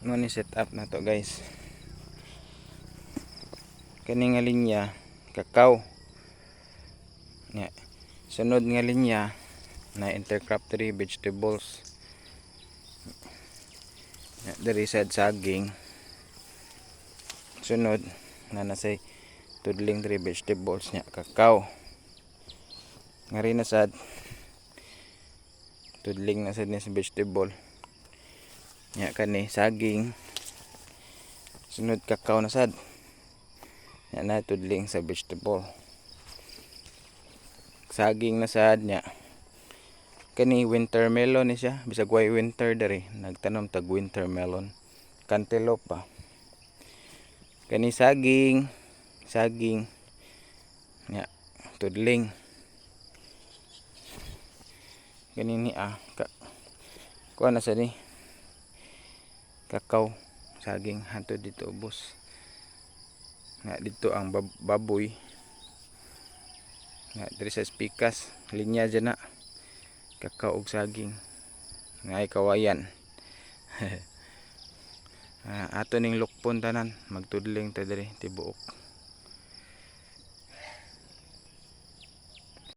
Mo ni set up na to guys. Kani nga linya kakao. Nya. Sunod nga linya na intercrop vegetables. Nya diri sad saging. Sunod na nasay tudling vegetables nya kakao. Ngari na sad tudling na sad ni sa vegetable. Nya kani saging. Sunod kakao na sad. Nya na tudling sa vegetable. Saging na sad nya. Kani winter melon ni siya. Bisag way winter dari nagtanom tag winter melon. Cantaloupe pa. Kani saging. Nya tudling. Kani ni kuha na sa ni kakao saging hantod dito ubos. Nga dito ang baboy. Nga diri sa pikas linya dyan na kakao ug saging. Nga ay kawayan. Ato ning lukpon tanan magtudling ta diri tibuok.